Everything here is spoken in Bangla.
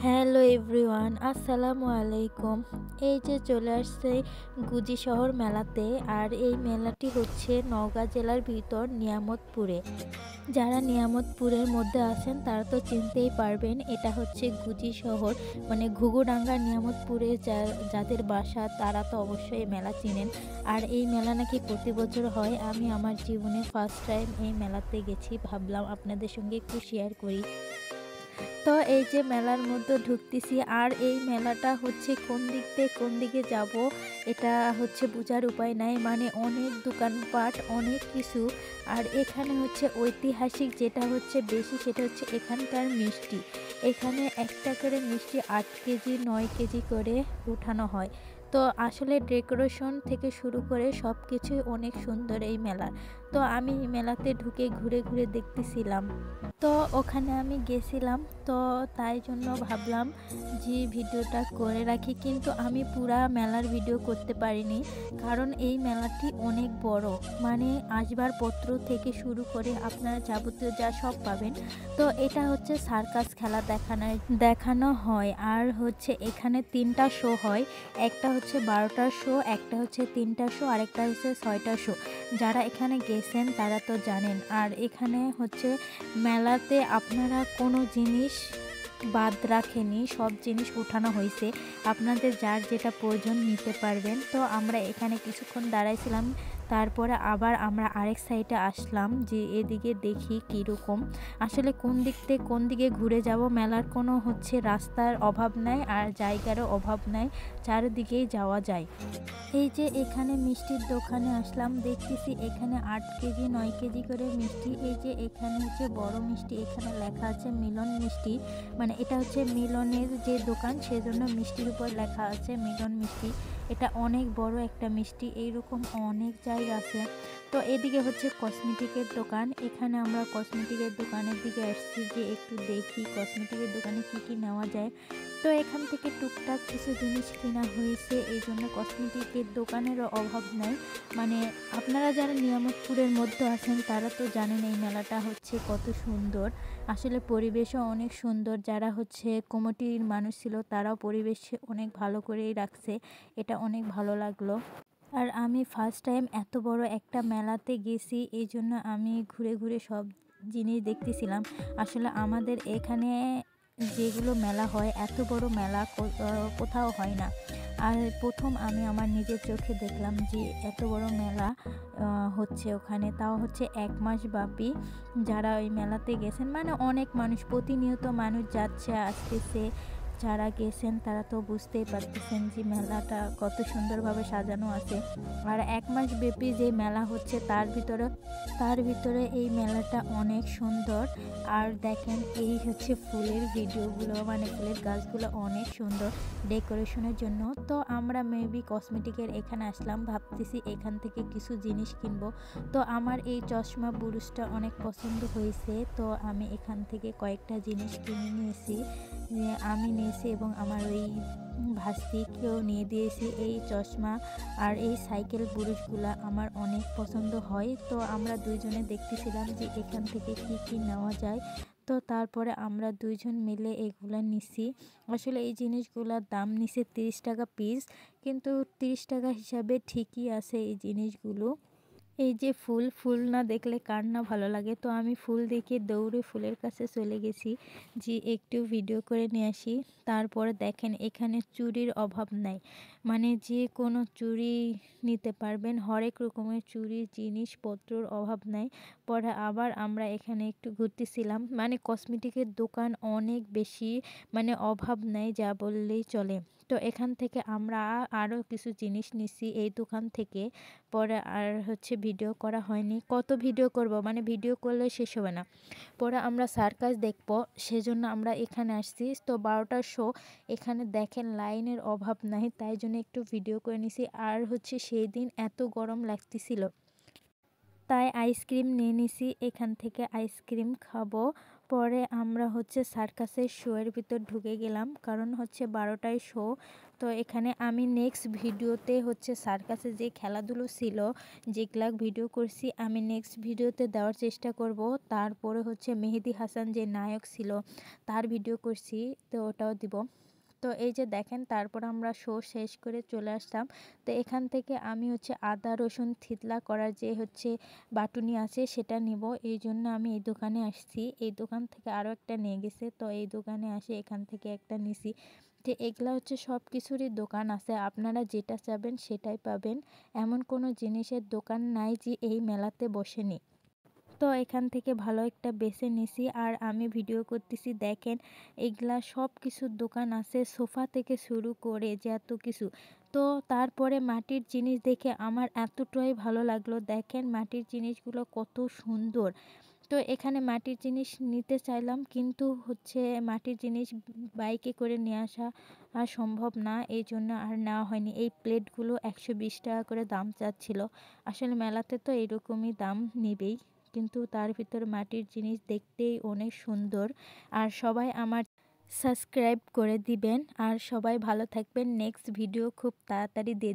হ্যালো এভরিওয়ান, আসসালামু আলাইকুম। এই যে চলে আসছে গুজি শহর মেলাতে। আর এই মেলাটি হচ্ছে নওগাঁ জেলার ভিতর নিয়ামতপুরে। যারা নিয়ামতপুরের মধ্যে আছেন তারা তো চিনতেই পারবেন, এটা হচ্ছে গুজি শহর, মানে ঘুঘুডাঙ্গার নিয়ামতপুরে যাদের বাসা তারা তো অবশ্যই এই মেলা চিনেন। আর এই মেলা নাকি প্রতি বছর হয়। আমি আমার জীবনে ফার্স্ট টাইম এই মেলাতে গেছি, ভাবলাম আপনাদের সঙ্গে একটু শেয়ার করি। তো এই যে মেলার মধ্যে ঢুকতেছি, আর এই মেলাটা হচ্ছে কোন দিক থেকে কোন দিকে যাব এটা হচ্ছে বোঝার উপায় নাই। মানে অনেক দোকানপাট, অনেক কিছু। আর এখানে হচ্ছে ঐতিহাসিক যেটা হচ্ছে বেশি, সেটা হচ্ছে এখানকার মিষ্টি। এখানে একটা করে মিষ্টি 8 কেজি 9 কেজি করে উঠানো হয়। তো আসলে ডেকোরেশন থেকে শুরু করে সব কিছুই অনেক সুন্দর এই মেলার। তো আমি মেলাতে ঢুকে ঘুরে ঘুরে দেখতেছিলাম। তো ওখানে আমি গেছিলাম, তো তাই জন্য ভাবলাম যে ভিডিওটা করে রাখি, কিন্তু আমি পুরা মেলার ভিডিও করতে পারিনি। কারণ এই মেলাটি অনেক বড়, মানে আসবাবপত্র থেকে শুরু করে আপনারা যাবতীয় যা সব পাবেন। তো এটা হচ্ছে সার্কাস খেলা দেখানো হয়। আর হচ্ছে এখানে 3টা শো হয়। একটা হচ্ছে 12টার শো, একটা হচ্ছে 3টার শো, আরেকটা হচ্ছে 6টার শো। যারা এখানে গেছেন তারা তো জানেন। আর এখানে হচ্ছে মেলাতে আপনারা কোনো জিনিস বাদ রাখেনি, সব জিনিস উঠানো হয়েছে। আপনাদের যার যেটা প্রয়োজন নিতে পারবেন। তো আমরা এখানে কিছুক্ষণ দাঁড়াইছিলাম, তারপরে আবার আমরা আরেক সাইডে আসলাম যে এদিকে দেখি কীরকম। আসলে কোন দিক থেকে কোন দিকে ঘুরে যাব, মেলার কোনো হচ্ছে রাস্তার অভাব নাই আর জায়গারও অভাব নাই, চারিদিকেই যাওয়া যায়। এই যে এখানে মিষ্টির দোকানে আসলাম, দেখতেছি এখানে 8 কেজি 9 কেজি করে মিষ্টি। এই যে এখানে হচ্ছে বড় মিষ্টি, এখানে লেখা আছে মিলন মিষ্টি, মানে এটা হচ্ছে মিলনের যে দোকান সেজন্য মিষ্টির উপর লেখা আছে মিলন মিষ্টি। এটা অনেক বড় একটা মিষ্টি, এইরকম অনেক জায়গা আছে। তো এদিকে হচ্ছে কসমেটিকের দোকান, এখানে আমরা কসমেটিকের দোকানের দিকে আসছি যে একটু দেখি কসমেটিকের দোকানে কি কি নেওয়া যায়। তো এখান থেকে টুকটাক কিছু জিনিস কেনা হয়েছে, এই জন্য কসমেটিকের দোকানেরও অভাব নাই। মানে আপনারা যারা নিয়ামতপুরের মধ্যে আছেন তারা তো জানেন এই মেলাটা হচ্ছে কত সুন্দর। আসলে পরিবেশও অনেক সুন্দর, যারা হচ্ছে কমিটির মানুষ ছিল তারাও পরিবেশ অনেক ভালো করেই রাখছে, এটা অনেক ভালো লাগলো। আর আমি ফার্স্ট টাইম এত বড় একটা মেলাতে গেছি, এই জন্য আমি ঘুরে ঘুরে সব জিনিস দেখতেছিলাম। আসলে আমাদের এখানে যেগুলো মেলা হয়, এত বড় মেলা কোথাও হয় না। আর প্রথম আমি আমার নিজের চোখে দেখলাম যে এত বড় মেলা হচ্ছে ওখানে, তাও হচ্ছে 1 মাস ব্যাপী। যারা ওই মেলাতে গেছেন, মানে অনেক মানুষ, প্রতিনিয়ত মানুষ যাচ্ছে আসতেছে। যারা গেছেন তারা তো বুঝতেই পারতেছেন যে মেলাটা কত সুন্দরভাবে সাজানো আছে। আর 1 মাস ব্যাপী যে মেলা হচ্ছে তার ভিতরে এই মেলাটা অনেক সুন্দর। আর দেখেন এই হচ্ছে ফুলের ভিডিওগুলো, মানে ফুলের গাছগুলো অনেক সুন্দর ডেকোরেশনের জন্য। তো আমরা মেবি কসমেটিকের এখানে আসলাম, ভাবতেছি এখান থেকে কিছু জিনিস কিনবো। তো আমার এই চশমা বুরুজটা অনেক পছন্দ হয়েছে, তো আমি এখান থেকে কয়েকটা জিনিস কিনে নিয়েছি। আমি নিয়েছি এবং আমার ওই ভাস্তিকেও নিয়ে দিয়েছি এই চশমা। আর এই সাইকেল বুরুজগুলা আমার অনেক পছন্দ হয়। তো আমরা দুইজনে দেখতেছিলাম যে এখান থেকে কি কি নেওয়া যায়। তো তারপরে আমরা দুইজন মিলে এগুলা নিছি। আসলে এই জিনিসগুলোর দাম নিছে 30 টাকা পিস, কিন্তু 30 টাকা হিসাবে ঠিকই আছে এই জিনিসগুলো। এই যে ফুল না দেখলে কার না ভালো লাগে। তো আমি ফুল দেখে দৌড়ে ফুলের কাছে চলে গেছি যে একটু ভিডিও করে নিয়ে আসি। তারপরে দেখেন এখানে চুড়ির অভাব নাই, মানে যে কোনো চুড়ি নিতে পারবেন, হরেক রকমের চুড়ি জিনিসপত্রর অভাব নাই। পরে আবার আমরা এখানে একটু ঘুরতেছিলাম, মানে কসমেটিকের দোকান অনেক বেশি, মানে অভাব নাই যা বললেই চলে। তো এখান থেকে আমরা আরও কিছু জিনিস নিছি এই দোকান থেকে। পরে আর হচ্ছে ভিডিও করা হয়নি, কত ভিডিও করব, মানে ভিডিও করলে শেষ হবে না। পরে আমরা সার্কাস দেখব, সেজন্য আমরা এখানে আসছি। তো 12টার শো, এখানে দেখেন লাইনের অভাব নাই, তাই জন্য একটু ভিডিও করে নিছি। আর হচ্ছে সেই দিন এত গরম লাগতেছিল, তাই আইসক্রিম নিয়ে নিছি, এখান থেকে আইসক্রিম খাবো। পরে আমরা হচ্ছে সার্কাসের শোয়ের ভিতর ঢুকে গেলাম, কারণ হচ্ছে 12টায় শো। তো এখানে আমি নেক্সট ভিডিওতে হচ্ছে সার্কাসে যে খেলাধুলো ছিল যেগুলা ভিডিও করছি আমি নেক্সট ভিডিওতে দেওয়ার চেষ্টা করব। তারপরে হচ্ছে মেহেদি হাসান যে নায়ক ছিল তার ভিডিও করছি, তো ওটাও দিব। তো এই যে দেখেন, তারপর আমরা শো শেষ করে চলে আসলাম। তো এখান থেকে আমি হচ্ছে আদা রসুন থিতলা করার যে হচ্ছে বাটুনি আছে সেটা নিব, এই জন্য আমি এই দোকানে আসছি। এই দোকান থেকে আরও একটা নিয়ে গেছে, তো এই দোকানে আসে এখান থেকে একটা নিছি। তো এগুলা হচ্ছে সব কিছুরই দোকান আছে, আপনারা যেটা চাবেন সেটাই পাবেন। এমন কোনো জিনিসের দোকান নাই যে এই মেলাতে বসেনি। তো এখান থেকে ভালো একটা বেছে নিছি আর আমি ভিডিও করতেছি। দেখেন এগুলা সব কিছুর দোকান আছে, সোফা থেকে শুরু করে যে এত কিছু। তো তারপরে মাটির জিনিস দেখে আমার এতটাই ভালো লাগলো। দেখেন মাটির জিনিসগুলো কত সুন্দর। তো এখানে মাটির জিনিস নিতে চাইলাম, কিন্তু হচ্ছে মাটির জিনিস বাইকে করে নিয়ে আসা সম্ভব না, এই জন্য আর নেওয়া হয়নি। এই প্লেটগুলো 120 টাকা করে দাম চাচ্ছিল। আসলে মেলাতে তো এরকমই দাম নেবেই, কিন্তু তার ভিতর মাটির জিনিস দেখতেই অনেক সুন্দর। আর সবাই আমার সাবস্ক্রাইব করে দিবেন আর সবাই ভালো থাকবেন। নেক্সট ভিডিও খুব তাড়াতাড়ি দিয়ে